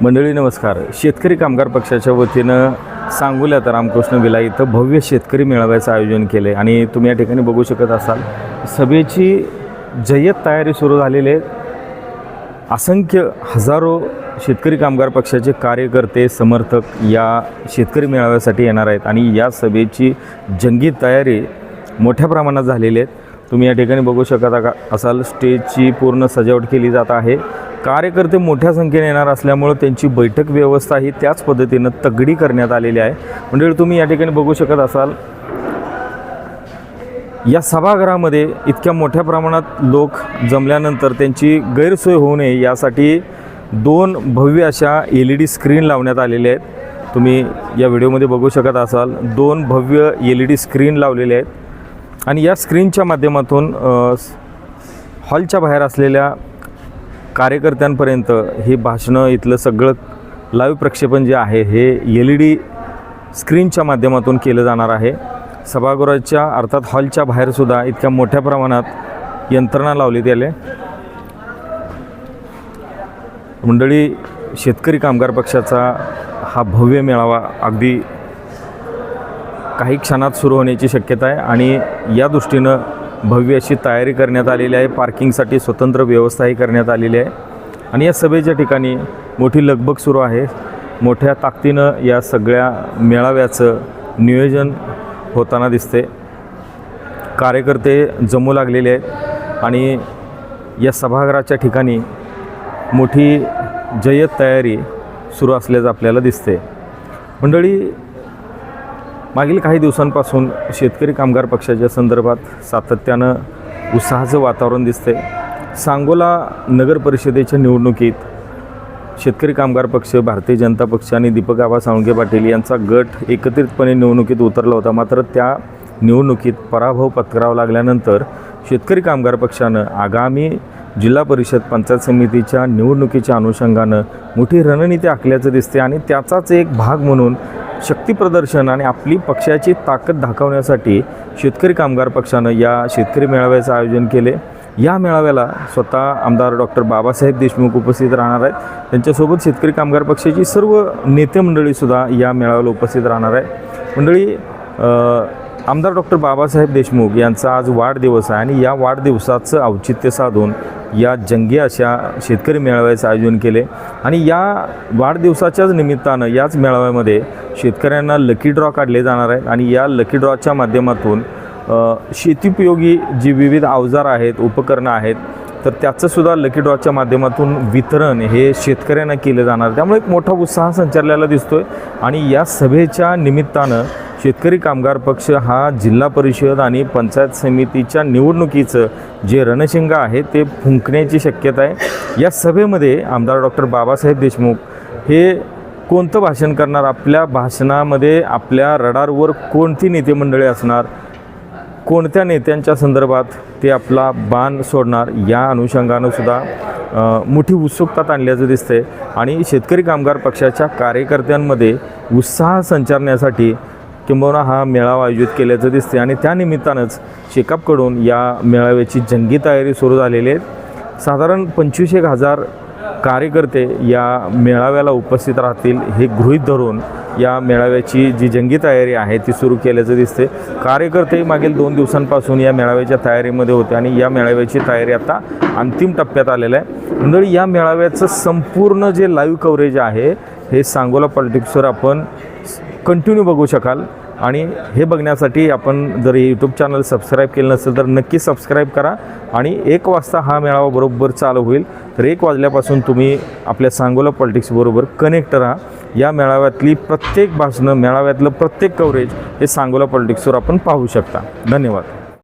मंडळी नमस्कार. शेतकरी कामगार पक्षाच्या वतीनं सांगोल्यात रामकृष्ण विला इथं भव्य शेतकरी मेळाव्याचं आयोजन केले आणि तुम्ही या ठिकाणी बघू शकत असाल सभेची जय्यत तयारी सुरू झालेली आहे. असंख्य हजारो शेतकरी कामगार पक्षाचे कार्यकर्ते समर्थक या शेतकरी मेळाव्यासाठी येणार आहेत आणि या सभेची जंगी तयारी मोठ्या प्रमाणात झालेली आहे. तुम्ही या ठिकाणी बघू शकत असाल स्टेजची पूर्ण सजावट केली जात आहे. कार्यकर्ते मोठ्या संख्येने येणार असल्यामुळे त्यांची बैठक व्यवस्था ही त्याच पद्धतीनं तगडी करण्यात आलेली आहे. म्हणजे तुम्ही या ठिकाणी बघू शकत असाल या सभागृहामध्ये इतक्या मोठ्या प्रमाणात लोक जमल्यानंतर त्यांची गैरसोय होऊ नये यासाठी 2 भव्य अशा LED स्क्रीन लावण्यात आलेल्या आहेत. तुम्ही या व्हिडिओमध्ये बघू शकत असाल 2 भव्य LED स्क्रीन लावलेले आहेत आणि या स्क्रीनच्या माध्यमातून हॉलच्या बाहेर असलेल्या कार्यकर्त्यांपर्यंत हे भाषणं इथलं सगळं लाईव्ह प्रक्षेपण जे आहे हे LED स्क्रीनच्या माध्यमातून केलं जाणार आहे. सभागृहाच्या अर्थात हॉलच्या बाहेरसुद्धा इतक्या मोठ्या प्रमाणात यंत्रणा लावली गेले. मंडळी शेतकरी कामगार पक्षाचा हा भव्य मेळावा अगदी काही क्षणात सुरू होण्याची शक्यता आहे आणि या दृष्टीनं भव्य अशी तयारी करण्यात आलेली आहे. पार्किंगसाठी स्वतंत्र व्यवस्थाही करण्यात आलेली आहे आणि या सभेच्या ठिकाणी मोठी लगबग सुरू आहे. मोठ्या ताकदीनं या सगळ्या मेळाव्याचं नियोजन होताना दिसते. कार्यकर्ते जमू लागलेले आहेत आणि या सभागृहाच्या ठिकाणी मोठी जय्यत तयारी सुरू असल्याचं आपल्याला दिसते. मंडळी मागील काही दिवसांपासून शेतकरी कामगार पक्षाच्या संदर्भात सातत्यानं उत्साहाचं वातावरण दिसते. सांगोला नगर परिषदेच्या निवडणुकीत शेतकरी कामगार पक्ष, भारतीय जनता पक्ष आणि दीपक आबा साळुंखे पाटील यांचा गट एकत्रितपणे निवडणुकीत उतरला होता. मात्र त्या निवडणुकीत पराभव पत्करावा लागल्यानंतर शेतकरी कामगार पक्षानं आगामी जिल्हा परिषद पंचायत समितीच्या निवडणुकीच्या अनुषंगानं मोठी रणनीती आखल्याचं दिसते आणि त्याचाच एक भाग म्हणून शक्तीप्रदर्शन आणि आपली पक्षाची ताकद दाखवण्यासाठी शेतकरी कामगार पक्षानं या शेतकरी मेळाव्याचं आयोजन केले. या मेळाव्याला स्वतः आमदार डॉक्टर बाबासाहेब देशमुख उपस्थित राहणार आहेत. त्यांच्यासोबत शेतकरी कामगार पक्षाची सर्व नेते मंडळीसुद्धा या मेळाव्याला उपस्थित राहणार आहे. मंडळी आमदार डॉक्टर बाबासाहेब देशमुख यांचा आज वाढदिवस आहे आणि या वाढदिवसाचं औचित्य साधून या जंगी अशा शेतकरी मेळाव्याचं आयोजन केले आणि या वाढदिवसाच्याच निमित्तानं याच मेळाव्यामध्ये शेतकऱ्यांना लकी ड्रॉ काढले जाणार आहेत आणि या लकी ड्रॉच्या माध्यमातून शेतीउपयोगी जी विविध अवजार आहेत, उपकरणं आहेत, तर त्याचंसुद्धा लकी ड्रॉच्या माध्यमातून वितरण हे शेतकऱ्यांना केलं जाणार. त्यामुळे एक मोठा उत्साह संचारलेला दिसतो आहे आणि या सभेच्या निमित्तानं शेतकरी कामगार पक्ष हा जिल्हा परिषद आणि पंचायत समितीच्या निवडणुकीचं जे रणशिंग आहे ते फुंकण्याची शक्यता आहे. या सभेमध्ये आमदार डॉक्टर बाबासाहेब देशमुख हे कोणतं भाषण करणार, आपल्या भाषणामध्ये आपल्या रडारवर कोणती नेते मंडळी असणार, कोणत्या नेत्यांच्या संदर्भात ते आपला बाण सोडणार, या अनुषंगानं सुद्धा मोठी उत्सुकता आणल्याचं दिसते आणि शेतकरी कामगार पक्षाच्या कार्यकर्त्यांमध्ये उत्साह संचारण्यासाठी किंबहुना हा मेळावा आयोजित केल्याचं दिसते आणि त्यानिमित्तानंच शेकापकडून या मेळाव्याची जंगी तयारी सुरू झालेली आहे. साधारण 25,000 कार्यकर्ते या मेळाव्याला उपस्थित राहतील हे गृहीत धरून या मेळाव्याची जी जंगी तयारी आहे ती सुरू केल्याचं दिसते. कार्यकर्ते मागील 2 दिवसांपासून या मेळाव्याच्या तयारीमध्ये होते आणि या मेळाव्याची तयारी आता अंतिम टप्प्यात आलेलं आहे. मंडळी या मेळाव्याचं संपूर्ण जे लाईव्ह कव्हरेज आहे हे सांगोला पॉलिटिक्सवर आपण कंटिन्यू बघू शकाल आणि हे बघण्यासाठी आपण जर यूट्यूब चॅनल सबस्क्राईब केलं नसेल तर नक्की सबस्क्राईब करा आणि 1 वाजता हा मेळावा बरोबर चालू होईल. तर 1 वाजल्यापासून तुम्ही आपल्या सांगोला पॉलिटिक्सबरोबर कनेक्ट राहा. या मेळाव्यातली प्रत्येक भाषणं, मेळाव्यातलं प्रत्येक कव्हरेज हे सांगोला पॉलिटिक्सवर आपण पाहू शकता. धन्यवाद.